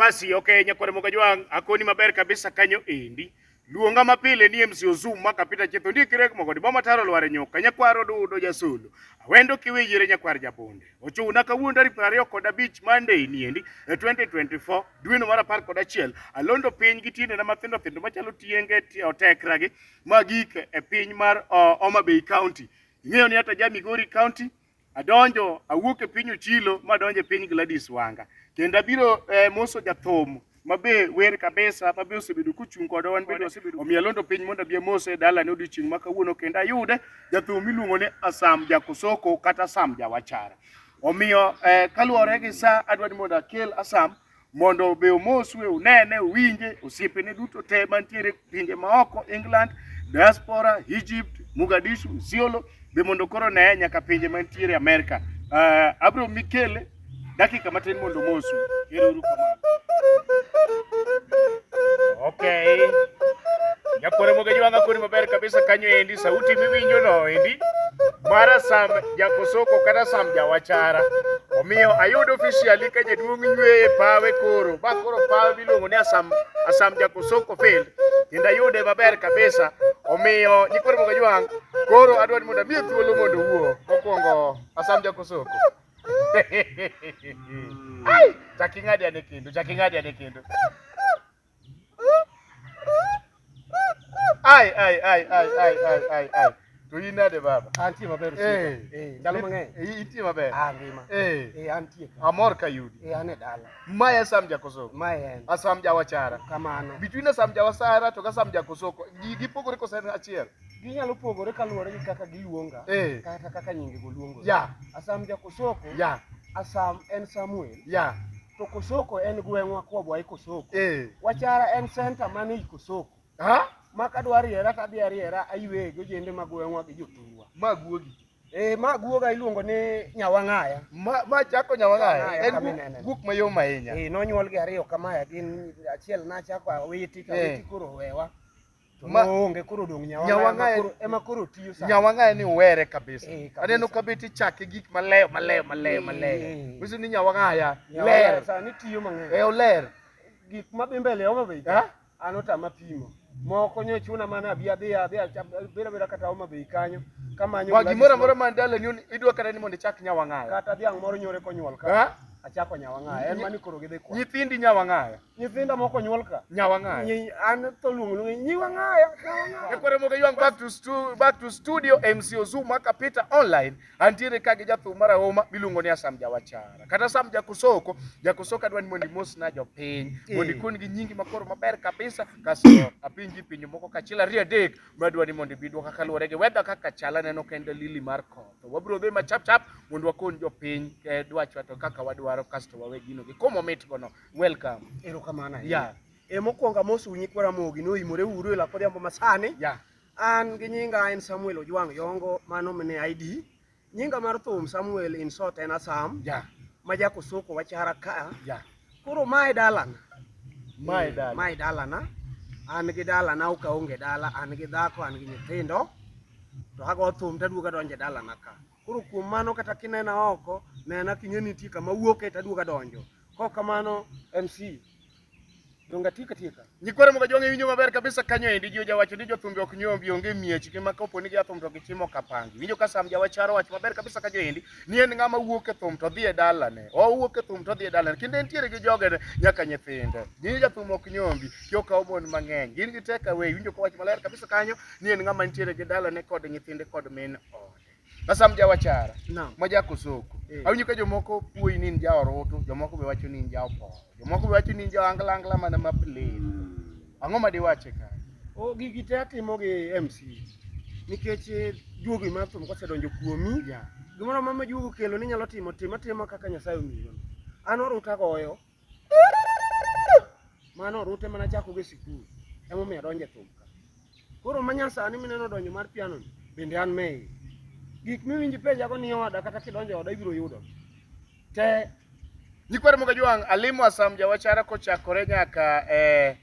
Basi okay, nyakware moga jwang akoni maber kabisa kanyo endi. Luonga mapile ni MC Ozum makapita chetho ndi kirek mogo di boma taro lware nyoka nyakwaro dudo jasolo. Awendo kiwijire nyakwar jabonde. Ochuna kawuono tarik 25 Monday ni endi 2024 dweno mar 11 alondo piny gi tinde na mathindo thindo machalo tienge otekragi magik e piny mar Homa Bay County. Ing'eyo ni hata ja Migori County adonjo awuok e piny Ochilo madonjo e piny Gladys Wanga. Kendo abiro moso jathum mabe wer kabisa mabe osebedo kuchung' kodwa wan bende osebedo omiyo londo piny mondo bi mose dala ne odiochieng' ma kawuono kendo ayude jathum miluongo ni Asam Jakosoko kata Asam Jawachara. Omiyo kaluwore gi sa adwani mondo akel Asam mondo be omoswe unene uwinje osiepene duto te mantiere pinje maoko England, diaspora, Egypt, Mogadishu, Isiolo be mondo koro ne nyaka pinje mantiere Amerika. Abro mikele dakika matin mondo mosu. Erouru kamano. Okay. Nyakware moga jwanga koni maber kabisa kanyo endi sauti miwinjo no endi. Mara Asam Jakosoko kata Asam Jawachara. Omiyo ayudo officially ka jaduong' nywe pawe koro. Ba koro pawe biluongo ni Asam Jakosoko Field. Kendo ayude maber kabisa. Omiyo nyakware moga jwang koro adwani mondo miye thuolo mondo wuo. Mokwongo Asam Jakosoko. Ai, chaking'adi ane kendo. Ai. To in nade baba? Antie maber osiepa. Ndalo mang'eny. Intie maber? Ngima. Antie ka. Amor ka yudi. Ane dala. Mae Asam Jakosoko. Mae en. Asam Jawachara. Kamano. Between Asam Jawachara to Asam Jakosoko, gipogore kose en achiel? Ginyalo pogore kaluwore gi kaka giluonga kata kaka nyinge go luongo. Ya. Asam Jakosoko. Ya. Asam en Samuel. Ya. To Kosoko en gweng'wa kwabwa i Kosoko. Wachara en center mane i Kosoko. Ha? Maka dwa riera tadhi ariera aywe gojende ma gweng'wa gi jothurwa. Ma guogi. Ma guoga iluongo ni Nyawang'aya. Ma chako Nyawang'aya. En guok mayom ahinya. Nonyuol gi ariyo kamae gin achiel nachako awiti to awiti koro wewa. Onge koro dong' Nyawang'aya ema koro tiyo sana. Nyawang'aya ni uwere kabisa. Aneno ka beti chake gik maleyo. Wiso ni Nyawang'aya ler. Sani tiyo mang'eny. Oler. Gik mabi mbele Homa Bay. An otama pimo. Moko nyo chuna mana adhi bira kata Homa Bay kanyo. Kamanyo. Wa gimoro amora mandala ni idwa kata ni mondo chak Nyawang'aya. Kata dhiang' moro nyore konyuol ka. Achako Nyawang'aya. En mani koro gidhi kwa. Nyithindi Nyawang'aya. Nyithinda moko nyuol ka. Nyawang'aya. An to luongo Nyawang'aya. Nyakware moga jwang back to studio MC Ozum makapita online. Antiere ka gi jathum marahuma miluongo ni Asam Jawachara. Kata Asam Jakosoko. Jakosoko adwani mondo mos na jopiny. Mondo ikon gi nyingi makoro maber kabisa. Kasto apinji pinyo moko kachiel ariyo adek madwani mondo bidwa kaka luwore gi weather kaka chala neno ka en dalili mar koth. Wabro dhi ma chap mondo wakon jopiny dwachwa to kaka wadwaro kasto wawe gino gi komo mit gono. Welcome. Erokamano. Ya. Mokwongo amosu nyikwara mogi noimore uru e lak odhiambo masani. Ya. An gi nyinga en Samuel Ojwang' Yongo, mano mane ID. Nyinga mar thum Samuel in short en Asam. Ya. Ma Jakosoko Wachara ka. Ya. Koro mae dalana. Mae dalana. An gi dalana uka onge dala, an gi dhako, an gi nyithindo. To ago thum taduoga donje dalana ka. Koro kuom mano kata kinena oko, nena king'e nitie kama wuoke taduoga donjo. Kok kamano MC donga tika. Nyikware moga jwang' winjo maber kabisa kanyo endi ji jawacho ni jothumbe ok nyombi onge miech ke maka oponi gi athum to gichimo kapangi. Winjo ka Asam Jawachara wacho maber kabisa kanyo endi ni en ng'ama wuok e thum to dhi e dalane. Owuok e thum to dhi e dalane. Kendo entiere gi joge nyaka nyithinde. Ni jathum ok nyombi joka omon mang'eny. Gin gi take away. Winjo ka wacho maler kabisa kanyo ni en ng'ama nitiere gi dalane kod nyithinde kod min ode. Asam Jawachara. Ma Jakosoko. Awinjo ka jomoko puoi ni in jaorutu, jomoko be wacho ni in jaopo. Jomoko be wacho ni in angla mana maplane. Ang'o ma diwache ka? Gigi te atimo gi MC. Nikech juogi mar thum kosedonjo kuomi. Gimoro ma juogo kelo ni nyalo timo kaka Nyasaye omiyo. An oruta goyo. Mano orute mana chako gi sikul. Emo miyo donje thum ka. Koro manyasani mineno donjo mar piano bende an mei. Gik miwinji penja go ni oda kata kidonjo oda ibiro yudo. Te Nyikware moga jwang' alimo Asam Jawachara kochakore nyaka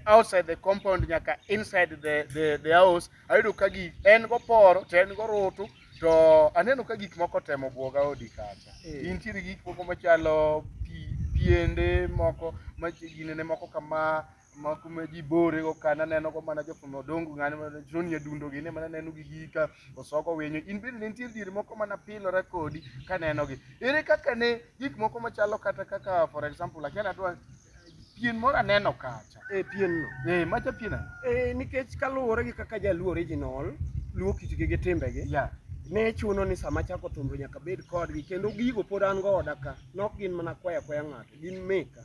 outside the compound nyaka inside the house. Ayudo ka gik en go poro to en go rutu to aneno ka gik moko temo buoga odi kacha. Intiere gik moko machalo piende moko ma ginene moko kama ma kuma ji bore go kana neno go mana jofuma odongo ng'ani ma Joni adundo gine mana neno gi gika osoko winyo in bende ne nitie diere moko mana pilore kodi ka neno gi ere kaka ne gik moko machalo kata kaka for example akiana dwa pien moro aneno kacha pien no macha pien nikech kaluwore gi kaka jaluo original luo kitgi gi timbegi ne chuno ni sama chako thumbe nyaka bed kodgi kendo gigo pod an goda ka nok gin mana kwaya ng'ato gin meka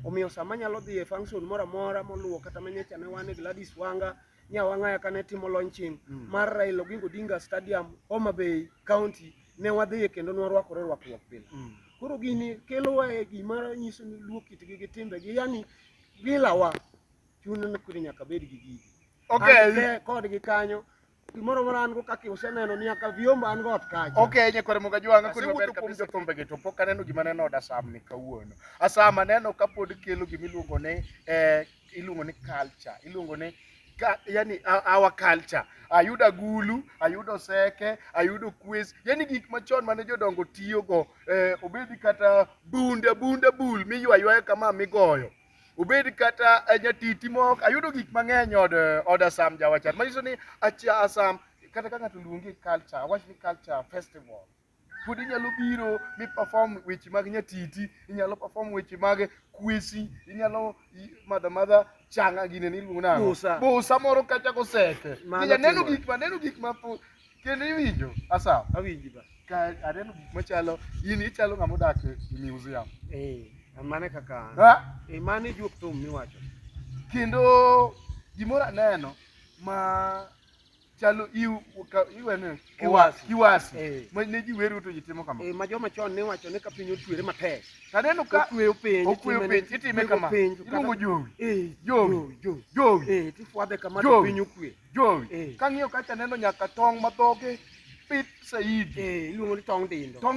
omiyo sama nyalo dhi e function moro amora moluwo kata manyecha ne wan e Gladys Wanga Nyawang'aya kane timo launching mar Raila Oginga Odinga Stadium Homa Bay County ne wadhiye kendo ne warwakore rwakruok pile koro gini kelowa e gima nyiso ni luo kitgi gi timbegi yani gilawa chuno ni kuri nyaka bed gi gigi kodgi kanyo gimoro moro an go kaka useneno ni nyaka vyombo an got kacha nyakware Muga Jwanga kuri maber kabisa thumbe gi to pok aneno gima neno od Asam ni kawuono Asam aneno kapod kelo gimiluongo ni iluongo ni culture iluongo ni yani our culture ayudo agulu ayudo seke ayudo kwes yani gik machon mane jodongo tiyo go obedi kata bunda bul miywayo kama migoyo obedi kata nyatiti mok ayudo gik mang'eny od Asam Jawachar manyiso ni Asam kata ka ng'ato luongi culture awach ni culture festival pod inyalo biro mi perform weche mag nyatiti inyalo perform weche mag kwesi inyalo madha changa gine ni luongo nang'o busa moro kacha koseke neno gik ma kendo iwinjo Asam awinji ba ka aneno gik machalo in ichalo ng'ama odak e museum mane kaka mane juok thum miwacho kendo gimoro aneno ma chalo iwene kiwasi ne ji wero to ji timo kama ma joma chon ne wacho ni ka piny otwere matek taneno ka okweyo piny itime kama iluongo jowi tifwadhe kama to piny okwe jowi kang'iyo kacha neno nyaka tong' mathoge pit saidi iluongo ni tong'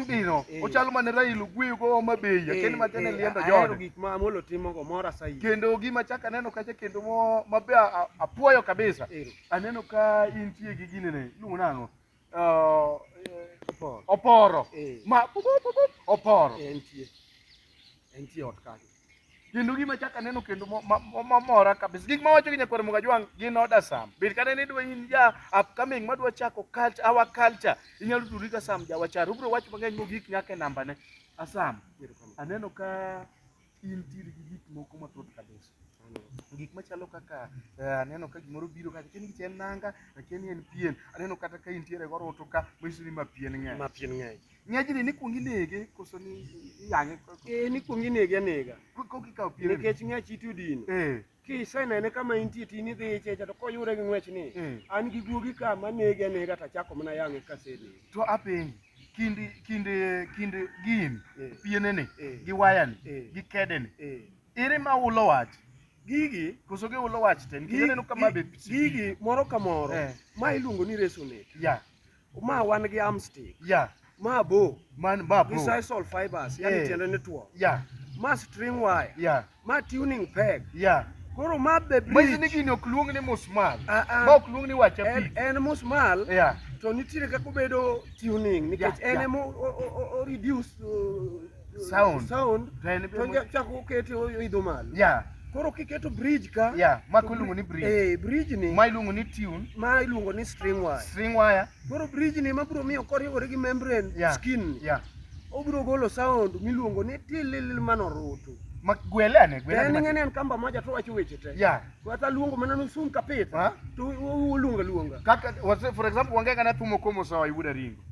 dino ochalo mane Raila ogweyo go Homa Bay kendo matene liendo jode gik ma Amolo timo go mora saidi kendo gima chaka aneno kacha kendo mabe apuoyo kabisa aneno ka intie gi ginene iluongo nang'o oporo oporo entie ot kae kendo gima chaka neno kendo mora kabisa gik mawacho gi nyakware Muga Jwanga gin od Asam bet kata ni dwa in ja upcoming madwa chako culture our culture inyalo tudri gi Asam Jawachar ubro wach mang'eny mogik nyaka e namba ne Asam aneno ka intiere gi gik moko mathoth kabisa gik machalo kaka aneno ka gimoro biro kacha kendo gichen nanga lakini en pien aneno kata ka intiere go roto ka manyiso ni ma pien ng'eny nyajini ni kuongi nege koso ni yang'e ni kuongi nege anega kokikawo pien nikech ng'ech itu dino kisenene kama intie tini dhi checha to koyure gi ng'wech ni an gi guogi ka manege anega tachako mana yang'e kasenege to apenji kind gin pienene gi wayani gi kedeni ere ma ulo wach gigi koso giulo wach te nikech aneno kama be gigi moro ka moro ma iluongo ni resonate ma wan gi armstick ma bo gi sisal fibers yani tiende ni tuo ma string wire ma tuning peg koro ma be bridge ni gini ok luong ni musmal ma ok luong ni wacha pi en musmal to nitiere kaka obedo tuning nikech en emo reduce sound to chako okete idho malo koro kiketo bridge ka ma iluongo ni bridge bridge ni ma iluongo ni tune ma iluongo ni string wire koro bridge ni mabiro miyo koriwore gi membrane skin obiro golo sound miluongo ni tilil manoruto gwele ane ng'ene en kamba moja to wacho weche te kata luongo mana nusum kapita to luonga kaka for example wange kana tumo komo sawa ibuda ringo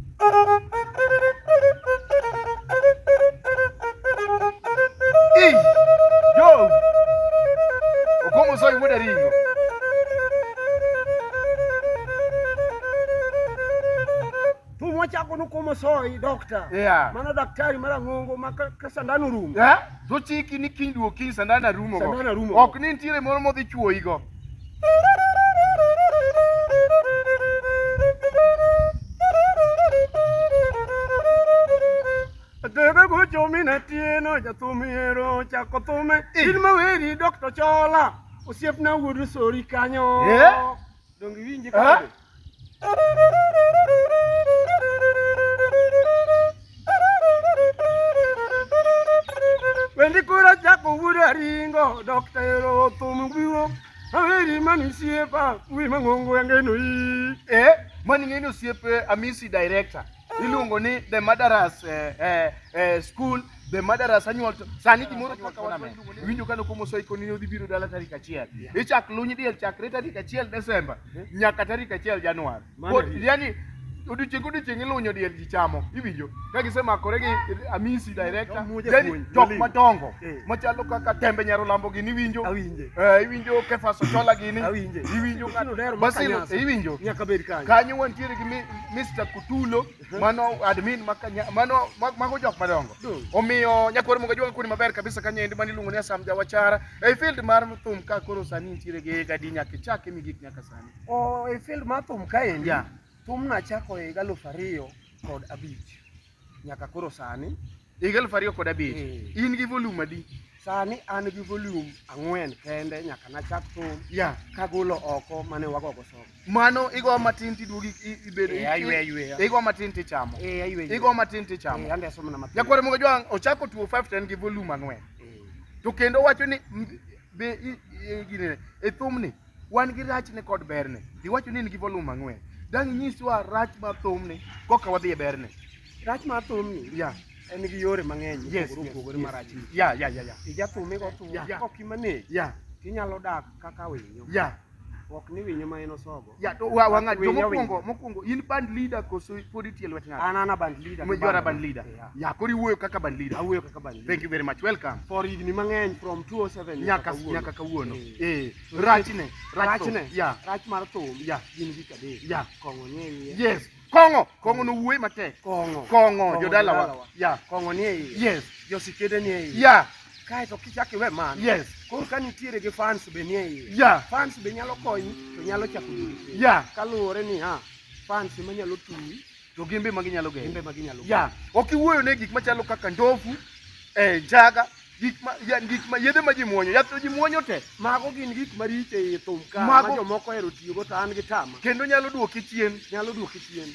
yo okomo sawa ibuda ringo chako nukomo soi doctor mano daktari mara ng'ongo ma ka sandano rumo to chiki ni kiny duo kiny sandana rumo ok ni nitiere moro modhi chuoyi go Tega gocho mina tieno jatumiero chako tume ilma weri doctor chola osiepna wuodu sori kanyo dongi winji kade Endi kura chako wuda ringo doktero thum biwo aweri manisiepa wi mangongo yangeno yi maning'eni osiepe amisi director iluongo ni The Madaras School The Madaras Annual sani gimoro kaka winjo kano komo soiko ni odhi biro dala tarik 1 ichak luny diel chakre tarik 1 Desemba nyaka tarik 1 Januari yani odiochieng' ilunyo diel ji chamo iwinjo ka gisemakore gi amisi director yani jok madongo machalo kaka Tembe Nyarolambo gini iwinjo iwinjo Kefas Ochola gini iwinjo Basilo iwinjo nyaka bed kanyo kanyo wantiere gi Mr. Kutulo mano admin mano mago jok madongo omiyo nyakwar moga jwang kuni maber kabisa kanyo endi mani luongo ni Asam Jawachara e field mar thum ka koro sani nitiere gi gadi nyaka chake migik nyaka sani e field mar thum ka endi thum nachako e 2005 nyaka koro sani 2005 in gi volume adi sani an gi volume 4 kende nyaka nachak thum kagolo oko mane wagogo somo mano igo matin tiduogi ibedo aywe igo matin tichamo aywe igo matin tichamo ande somo na matin nyakwar moga jwang ochako 205 gi volume 4 to kendo wacho ni be gine e thumni wan gi rachne kod berne iwacho ni in gi volume 4 dang' nyiswa rach mar thumni koka wadhi e berne rach mar thumni en gi yore mang'eny opogore marach ijathum igo thum ok imanegi tinyalo dak kaka winyo ok ni winyo ma en osogo to mokwongo in band leader koso pod itie lwet ng'ato an band leader mejora band leader koro iwuoyo kaka band leader awuoyo kaka band leader thank you very much welcome for higni mang'eny from 207 nyaka kawuono rach mar thum gin gik adek kong'o nie iye yes kong'o no wuoye matek kong'o jodalawa kong'o nie iye josikede nie iye kaeto kichak iwe mano koro ka nitiere gi fans be nie iye fans be nyalo konyi to nyalo chako kaluwore ni fans manyalo tui to gimbe maginyalo ok iwuoyo ne gik machalo kaka ndofu njaga gik ma yedhe ma ji muonyo yath ji muonyo te mago gin gik maricho e thum ka ma jomoko hero tiyogo to an gi tama kendo nyalo duoki chien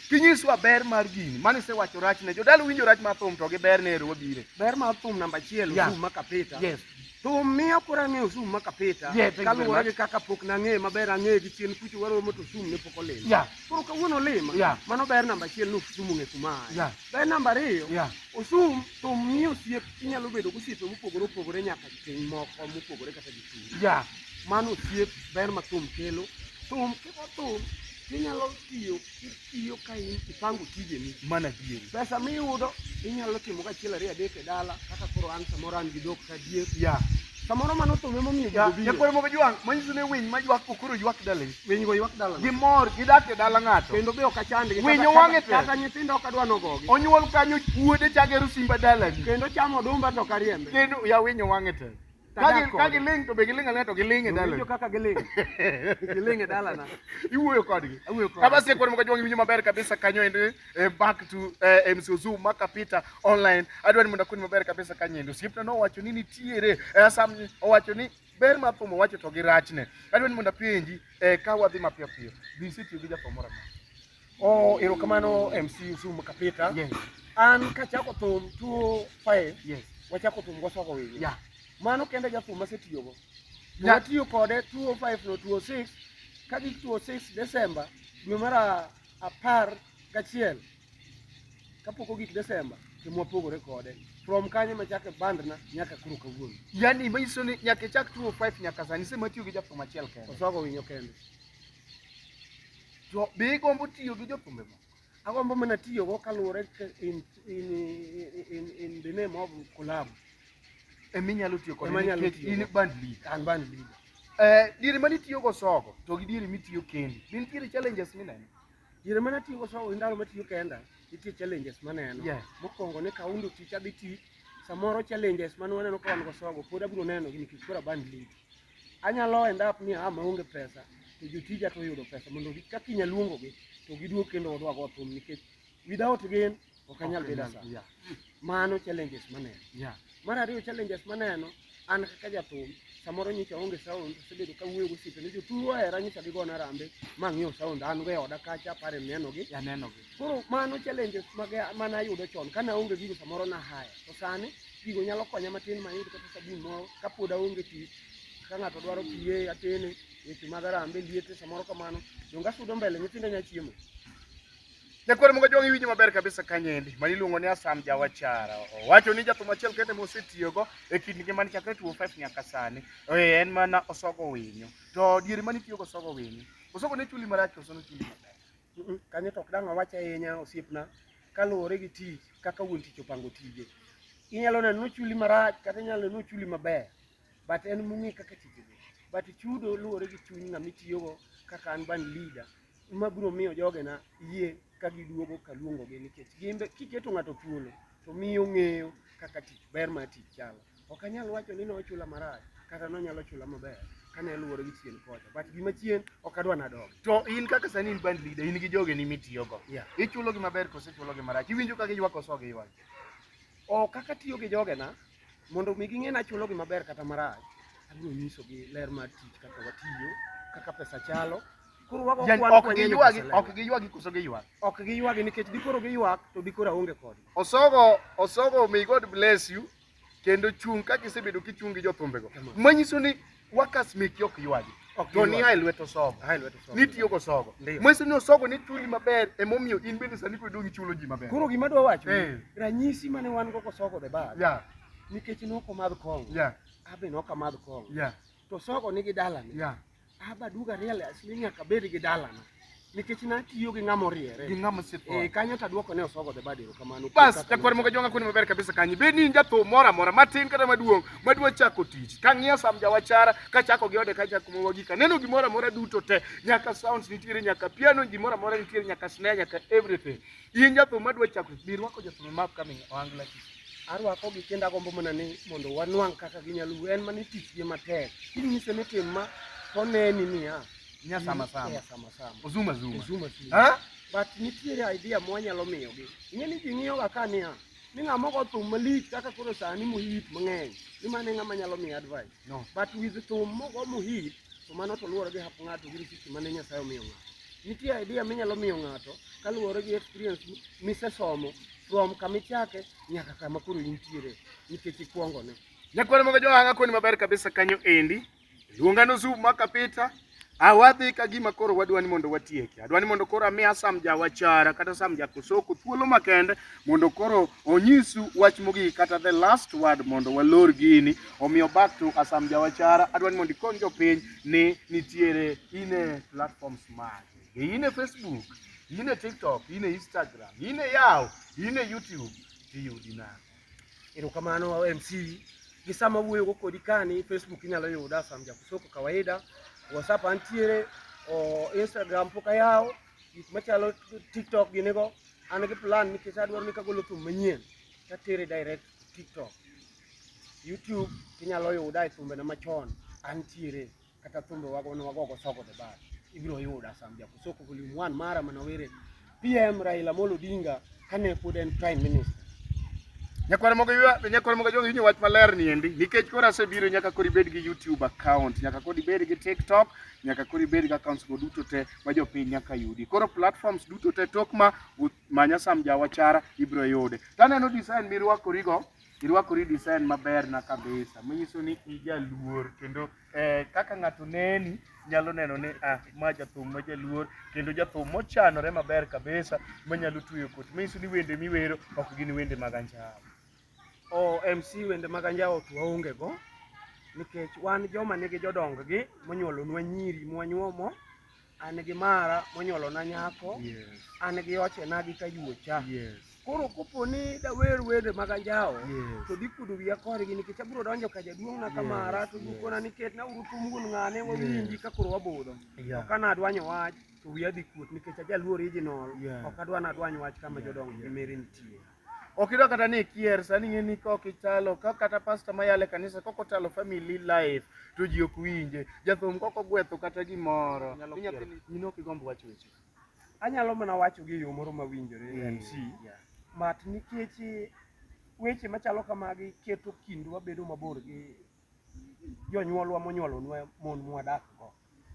kinyiswa ber mar gini mane sewacho rachne jodalo winjo rach mar thum to gi ber ne ero wabire ber mar thum namba 1 thum makapita thum miyo koro ang'eyo sum makapita kaluwore gi kaka pok nang'eye maber ang'eye gi chien kucho waromo to sum ne pok olima koro kawuono olima mano ber namba 1 ni sum ong'e kuma ber namba 2 osum thum miyo osiep inyalo bedo gosiepe mopogore opogore nyaka piny moko mopogore kata gi chunyi mano osiep ber ma thum kelo thum kigo thum inyalo tiyo ka ipango tijeni mana dieri pesa miyudo inyalo timo kachiel 2 3 e dala kaka koro an samoro an gi dhok ka diek samoro mano thum emomiyo nyakwar moga jwang' manyiso ne winy majwak okoro ywak dala winy go ywak dala gimor gidak e dala ng'ato kendo be ok achandgi winyo wang'e te kata nyithindo ok adwa nogogi onyuol kanyo wuode chagero simba dalani kendo chamo odumba to kariembe kendo winyo wang'e te ka giling to be giling alena to giling e dala kaka giling e dala na iwuoyo kodgi kabasi nyakwar moga jwang' winjo maber kabisa kanyo ende back to MC Ozoom makapita online adwani mondo akoni maber kabisa kanyo ende osiepna nowacho ni nitiere Asam owacho ni ber mar thum owacho to gi rachne adwani mondo apenji ka wadhi mapiyo dhisitiyo gi jathum moro erokamano MC Ozoom makapita an kachako thum 205 wachako thum gosogo winyo mano kende jathum masetiyogo watiyo kode 205 no 206 kagik 206 Desemba dwe mar 11 kapok ogik Desemba kimwapogore kode from kanyo machake bandna nyaka kuro kawuono yani manyiso ni nyaka chak 205 nyaka sani sematiyo gi jathum achiel kende osogo winyo kende to be igombo tiyo gi jothumbe moko agombo mana tiyogo kaluwore in the name of collab eminyalo tiyo kod in band leader an band leader diere mani tiyo go sogo to gi diere mitiyo kendi nitiere challenges mineno diere mani tiyo go sogo ndalo matiyo kenda nitie challenges maneno mokwongo ni kaundo tich adhi tich samoro challenges mane waneno ka wan go sogo pod abiro neno gi nikech kora band leader anyalo end up ni maonge pesa to jotija to yudo pesa mondo kaka inyaluongogi to giduog kendo wadwa go thum nikech without gain ok anyal bedo sa mano challenges maneno mar ariyo challenges maneno an kaka jathum samoro nyicha onge sound sebedo ka wuoyo gosiepe ne jotuo hera nyicha gigona rambe mang'iew sound an go e oda kacha pare nenogi koro mano challenges mana ayudo chon kana onge gigo samoro na haya to sani gigo nyalo konya matin mayud kata sabun moro kapod aonge tich ka ng'ato dwaro piye atene weche mag arambe liete samoro kamano donge asudo mbele nyithindo nya chiemo. Nyakwar Mogo Jwang' iwinjo maber kabisa kanyendi mani iluongo ni Asam Jawachara. Owacho ni jathum achiel kende mosetiyogo e kit ngimani chakre 2005 nyaka sani en mana Osogo Winyo. To diere mane itiyogo Osogo Winyo, Osogo ne chuli marach koso ne chuli maber? Kanyo to ok dang' awach ahinya osiepna kaluwore gi tich kaka wuon tich opango tije. Inyalo neno nochuli marach kata inyalo neno nochuli maber, but en mong'e kaka tich dhi. But chudo luwore gi chuny ng'ama itiyogo kaka an band leader ma biro miyo jogena yie ka giduogo kaluongogi nikech gimbe kiketo ng'ato thuolo to miyo ng'eyo kaka tich ber mar tich chalo. Ok anyal wacho ni nochula marach kata nonyalo chula maber kane luwore gi chien kocha, but gima chien ok adwa nadog. To in kaka sani in band leader, in gi jogeni mitiyogo, Yeah. ichulogi maber koso ichulogi marach? Iwinjo ka giywak koso giywak? Kaka tiyo gi jogena mondo mi ging'e nachulogi maber kata marach, abiro nyisogi ler mar tich kaka watiyo, kaka pesa chalo. Koro wago kwan Ok giywagi koso giywak? Ok giywagi nikech dikoro giywak to dikoro aonge kodgi. Osogo, may God bless you, kendo chung' kaka isebedo kichung' gi jothumbego. Manyiso ni workers meki ok ywagi. To ni hai lweto Osogo. Nitiyo go Osogo. Manyiso ni Osogo ne chuli maber emomiyo in bende sani kwedo gichulo ji maber. Koro gima dwa wacho, ranyisi mane wan go Osogo the bad. Yeah. Nikech noko madh kong'o. Yeah. Abe noka madh kong'o. Yeah. To Osogo nigi dalane. Yeah. Aba duga real asli nyaka bed gi dalana. Nikech natiyo gi ng'ama oriere. Gi ng'ama sitwa. Kanyo taduoko ne Osogo the bad erokamano. Bas, Nyakwar Mogo Jwang' akoni maber kabisa kanyi. Bed ni in jathum moro amora matin kata maduong' madwa chako tich. Kang'iyo Asam Jawachara kachako gi ode kachako mogika. Neno gimoro amora duto te, nyaka sounds nitiere, nyaka piano, gimoro amora nitiere, nyaka snare, nyaka everything. In jathum madwa chako, bi rwako jathum ma upcoming Ohangla tich. Arwako gi kendo agombo mana ni mondo wanwang' kaka ginyalo en mani tich gi matek. Inyise ni tim ma toneni niya. Nya sama sama. Ozuma. Ha? But nitiere idea mwanyalo miyogi. Ing'e ni ji ng'iyoga ka niya, ni ng'ama go thum malich kaka koro sani mohit mang'eny, ni mane ng'ama nyalo miyo advice. No. But with thum mogo mohit, to mano to luwore gi hap ng'ato gi risiti mane Nyasaye omiyo ng'ato. Nitie idea minyalo miyo ng'ato kaluwore gi experience misesomo from kamichake nyaka kama koro intiere nikech ikuongone. Nyakwar Mogo Jwang' akoni maber kabisa kanyo endi. Luonga no Zoom makapita. Awadhi ka gima koro wadwani mondo watieki. Adwani mondo koro amiya Asam Jawachara kata Asam Jakosoko thuolo makende mondo koro onyisu wach mogik kata the last word mondo walor gini. Omiyo back to Asam Jawachara. Adwani mondo ikon jopiny ni nitiere ine platforms mage. Ine Facebook, ine TikTok, ine Instagram, ine Yahoo, ine YouTube. Tiyudi na. Erokamano MC. Gisama wuoyo go kodi kani Facebook inyalo yuda Asam Jakosoko kawaida. WhatsApp antiere, Instagram pok ayawo, gik machalo TikTok ginego, an gi plan nikech adwaro ni kagolo thum manyien tatere direct TikTok. YouTube inyalo yuda e thumbena machon antiere kata thumbe wagogo Osogo the bad. Ibiro yuda Asam Jakosoko volume 1 mara manawere PM Raila Amolo Odinga kane pod en Prime Minister. Nyakwar Mogo Jwang' winjo wach maler ni endi nikech koro asebiro nyaka koro ibed gi YouTube account, nyaka koro ibed gi TikTok, nyaka koro ibed gi accounts go duto te ma jopiny nyaka yudi. Koro platforms duto te tok manya Asam Jawachara ibiro yude. Taneno design mirwakorigo, irwakori design maber na kabisa. Manyiso ni ijaluor kendo kaka ng'ato neni nyalo neno ni ma jathum ma jaluor kendo jathum mochanore maber kabisa manyalo tuyo koti. Manyiso ni wende miwero ok gin wende mag anjawo. MC wende mag anjawo to waonge go nikech wan joma nigi jodong gi monyuolonwa nyiri mwanyuomo, an gi mara monyuolona nyako, an gi ochena gi kayuocha. Koro koponi dawer wende mag anjawo to dhi kudo wiya kodgi nikech abiro donjo ka jaduong'na kamara to dukona nikech nauru tum wuon ng'ane wawinji ka koro wabudho. To kana adwanyo wach to wiya dhi kuot nikech ajaluor original, ok adwa nadwany wach kama jodong gi mere nitie. Ok idwa kata ni ikier, sani ing'e ni kokichalo, kata pastor mayale kanisa kokotalo family life to ji ok winje, jathum kokogwetho kata gimoro. In ok igomb wacho weche. Anyalo mana wacho gi yo moro mawinjore MC. Mat nikech weche machalo kamagi keto kindwa bedo mabor gi jonyuolwa monyuolonwa mon mwadak go.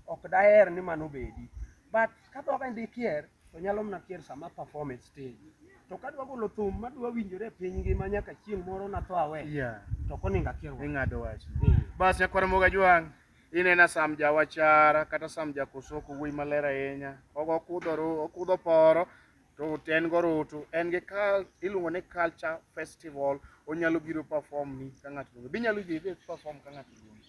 Ok daher ni mano bedi. But ka dhoga ndi kier to nyalo mana kier sama performance stage. to kadwa golo thum madwa winjore piny ngima nyaka chieng' moro natho awe Yeah. to koninga kiero Ing'ado wach. Bas nyakwar Moga Jwang', inena Sam Jawachara kata Sam Jakosoko wuoyi maler ahinya. Okudho poro to en gorutu. En gi iluongo ni Culture Festival. Onyalo biro perform ni ka ng'ato luongo. Binyalo dhi perform ka ng'ato luongo.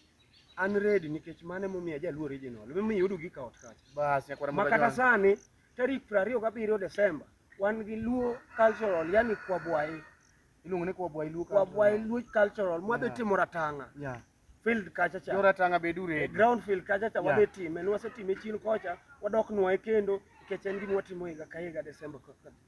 an ready nikech mane momiyo Jaluo original momiyo yudo gi kaot kacha. Bas nyakwar Ma Moga kata Jwang'. sani tarik 27 Desemba wan gi Luo cultural yani Kwabwai. Iluongo ni Kwabwai Luo. Kwabwai Luo cultural mwadhi timo ratang'a. Yeah. Field kacha cha. Joratanga bedu ready. Ground field kacha cha Yeah. wadhi time. Nwasetime chien kocha wadok nwae kendo nikech en gima watimo higa ka higa Desemba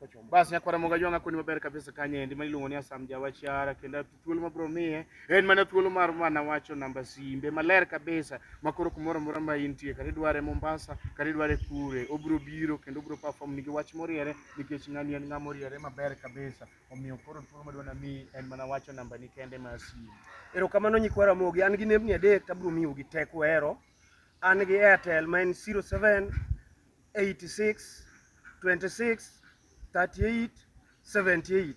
kochomo. Bas nyakwar Moga Jwang' akoni maber kabisa kanyendi ma iluongo ni Sam Jawachara kendo thuolo mabro miye en mana thuolo mar mana wacho namba simbe maler kabisa makoro kumoro amora ma intie kata idware Mombasa kata idware kure obro biro kendo obro perform nigi wach moriere nikech ng'ani en ng'ama oriere maber kabisa omiyo koro thuolo madwa namiyi en mana wacho namba ni kende mar simu. Erokamano nyikwara Mogi, an gi nembni adek tabro miyo gi tek wero. An gi Airtel ma en 07 86 26 38 78.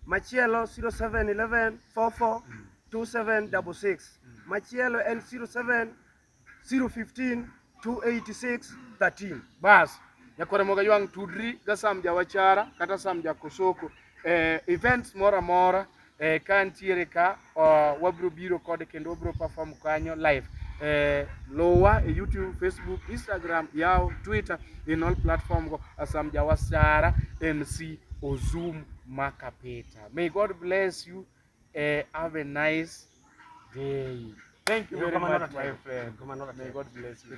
Machielo 0711 44 2766. Machielo en 07 015 286 13. Bas nyakwar Moga Jwang' tudri ga Sam Jawachara kata Sam Jakosoko events moro amora ka ntiere ka wabro biro kode kendo wabro perform kanyo live. Lowa e YouTube, Facebook, Instagram, yaw Twitter, in all platform go Sam Jawachara MC Ozum Makapeta. May God bless you. Have a nice day. Thank you very much, my friend. May God bless you.